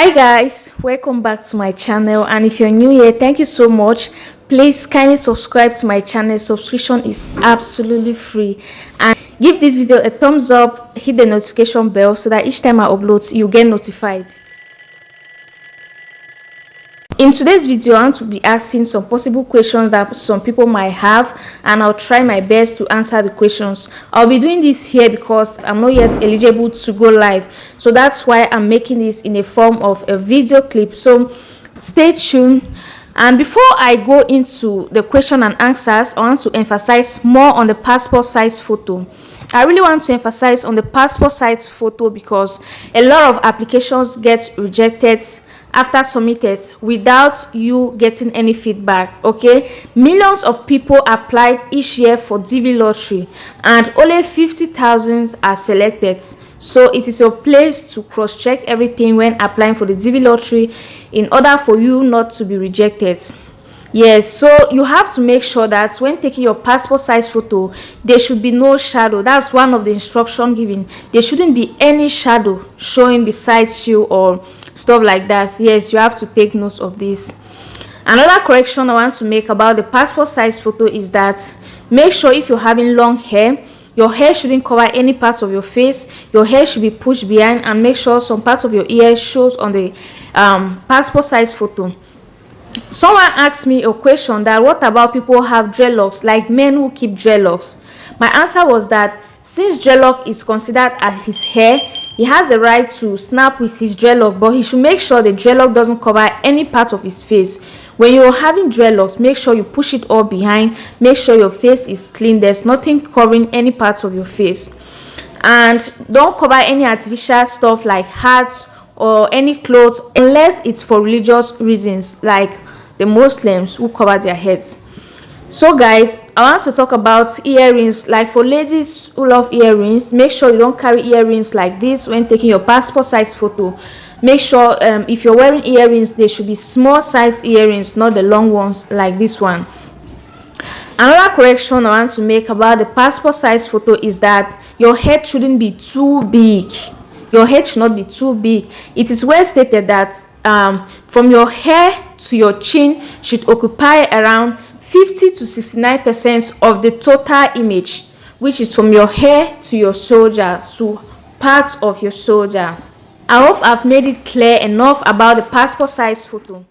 Hi guys, welcome back to my channel, and if you're new here, thank you so much. Please kindly subscribe to my channel. Subscription is absolutely free, and give this video a thumbs up, hit the notification bell so that each time I upload you get notified. In today's video, I want to be asking some possible questions that some people might have, and I'll try my best to answer the questions. I'll be doing this here because I'm not yet eligible to go live, so that's why I'm making this in a form of a video clip. So stay tuned. And before I go into the question and answers, I want to emphasize more on the passport size photo. I really want to emphasize on the passport size photo because a lot of applications get rejected after submitted without you getting any feedback. Okay, millions of people applied each year for DV lottery and only 50,000 are selected. So it is your place to cross-check everything when applying for the DV lottery in order for you not to be rejected. Yes, so you have to make sure that when taking your passport size photo, there should be no shadow. That's one of the instruction given. There shouldn't be any shadow showing besides you or stuff like that. Yes, you have to take note of this. Another correction I want to make about the passport size photo is that make sure if you're having long hair, your hair shouldn't cover any parts of your face. Your hair should be pushed behind, and make sure some parts of your ear shows on the passport size photo. Someone asked me a question that what about people who have dreadlocks, like men who keep dreadlocks? My answer was that since dreadlock is considered as his hair, he has the right to snap with his dreadlock, but he should make sure the dreadlock doesn't cover any part of his face. When you're having dreadlocks, make sure you push it all behind. Make sure your face is clean. There's nothing covering any parts of your face. And don't cover any artificial stuff like hats or any clothes unless it's for religious reasons, like the Muslims who cover their heads. So guys, I want to talk about earrings. Like for ladies who love earrings, make sure you don't carry earrings like this when taking your passport size photo. Make sure if you're wearing earrings, they should be small size earrings, not the long ones like this one. Another correction I want to make about the passport size photo is that your head shouldn't be too big. Your head should not be too big. It is well stated that from your hair to your chin should occupy around 50 to 69% of the total image, which is from your hair to your shoulder, to parts of your shoulder. I hope I've made it clear enough about the passport size photo.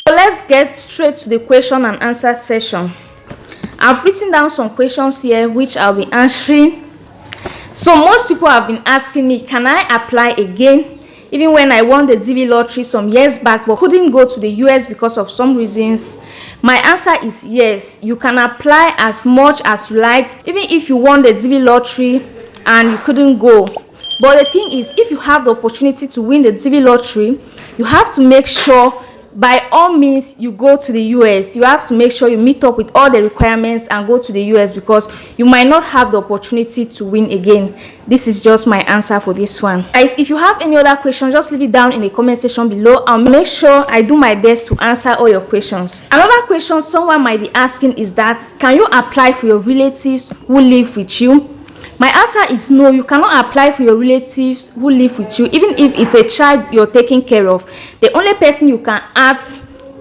So let's get straight to the question and answer session. I've written down some questions here which I'll be answering. So most people have been asking me, can I apply again? Even when I won the DV lottery some years back but couldn't go to the US because of some reasons. My answer is yes, you can apply as much as you like, even if you won the DV lottery and you couldn't go. But the thing is, if you have the opportunity to win the DV lottery, you have to make sure by all means you go to the US. You have to make sure you meet up with all the requirements and go to the US, because you might not have the opportunity to win again. This is just my answer for this one. Guys, if you have any other questions, just leave it down in the comment section below. I'll make sure I do my best to answer all your questions. Another question someone might be asking is that, can you apply for your relatives who live with you? My answer is no, you cannot apply for your relatives who live with you, even if it's a child you're taking care of. The only person you can add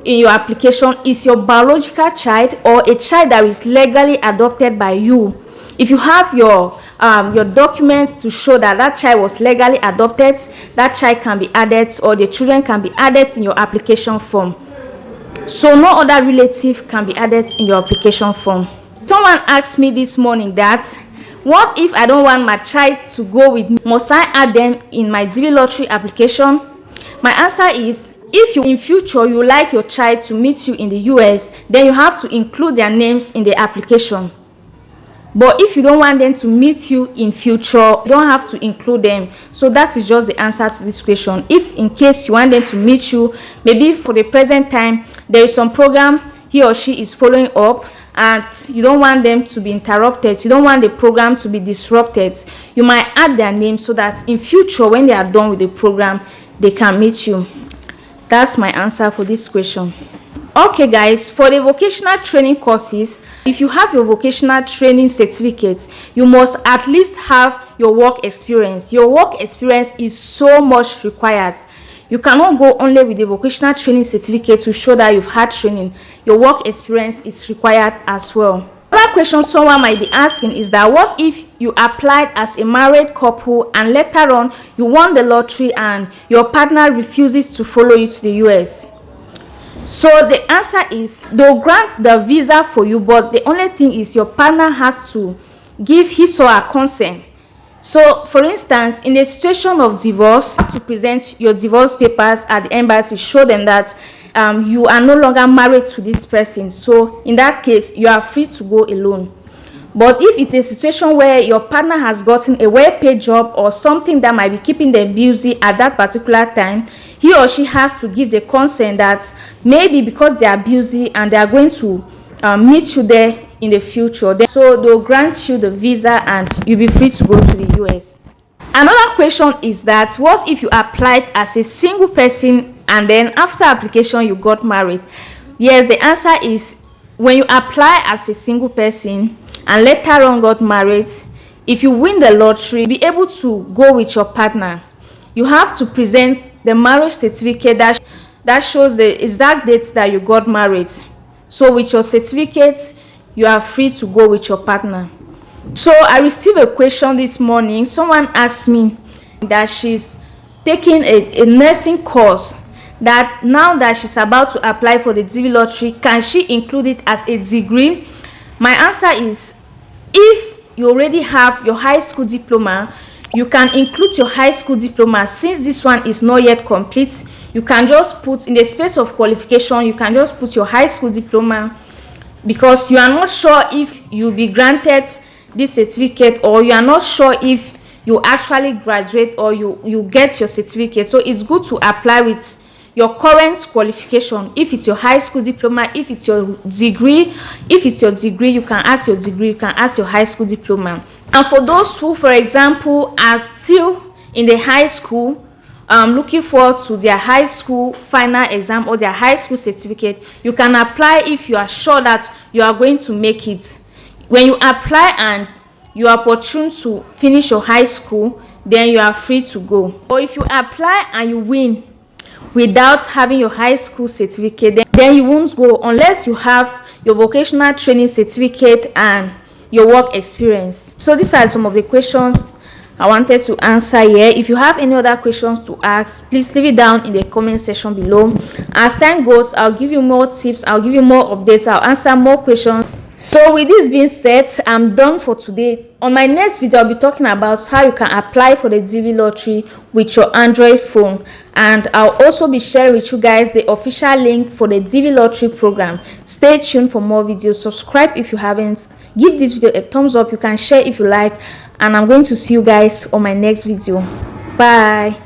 in your application is your biological child or a child that is legally adopted by you. If you have your documents to show that that child was legally adopted, that child can be added, or the children can be added in your application form. So no other relative can be added in your application form. Someone asked me this morning that, what if I don't want my child to go with me? Must I add them in my DV lottery application? My answer is, if you in future you like your child to meet you in the US, then you have to include their names in the application. But if you don't want them to meet you in future, you don't have to include them. So that is just the answer to this question. If in case you want them to meet you, maybe for the present time there is some program he or she is following up, and you don't want them to be interrupted, you don't want the program to be disrupted, you might add their name so that in future when they are done with the program, they can meet you. That's my answer for this question. Okay guys, for the vocational training courses, if you have your vocational training certificate, you must at least have your work experience. Your work experience is so much required. You cannot go only with the vocational training certificate to show that you've had training. Your work experience is required as well. Another question someone might be asking is that what if you applied as a married couple and later on you won the lottery and your partner refuses to follow you to the US? So the answer is they'll grant the visa for you, but the only thing is your partner has to give his or her consent. So for instance, in a situation of divorce, to present your divorce papers at the embassy, show them that you are no longer married to this person. So in that case, you are free to go alone. But if it's a situation where your partner has gotten a well-paid job or something that might be keeping them busy at that particular time, he or she has to give the consent that maybe because they are busy and they are going to meet you there in the future, so they'll grant you the visa and you'll be free to go to the US. Another question is that what if you applied as a single person and then after application you got married? Yes, the answer is when you apply as a single person and later on got married, if you win the lottery, be able to go with your partner. You have to present the marriage certificate that shows the exact dates that you got married. So with your certificate, you are free to go with your partner. So I received a question this morning. Someone asked me that she's taking a nursing course, that now that she's about to apply for the DV lottery, can she include it as a degree? My answer is, if you already have your high school diploma, you can include your high school diploma. Since this one is not yet complete, you can just put in the space of qualification, you can just put your high school diploma, because you are not sure if you'll be granted this certificate, or you are not sure if you actually graduate or you get your certificate. So it's good to apply with your current qualification. If it's your high school diploma, if it's your degree, you can ask your degree, you can ask your high school diploma. And for those who, for example, are still in the high school, looking forward to their high school final exam or their high school certificate, you can apply if you are sure that you are going to make it. When you apply and you are opportune to finish your high school, then you are free to go. Or if you apply and you win without having your high school certificate, then you won't go unless you have your vocational training certificate and your work experience. So these are some of the questions I wanted to answer here. If you have any other questions to ask, please leave it down in the comment section below. As time goes, I'll give you more tips, I'll give you more updates, I'll answer more questions. So with this being said, I'm done for today. On my next video, I'll be talking about how you can apply for the DV lottery with your Android phone, and I'll also be sharing with you guys the official link for the DV lottery program. Stay tuned for more videos. Subscribe if you haven't. Give this video a thumbs up. You can share if you like, and I'm going to see you guys on my next video. Bye.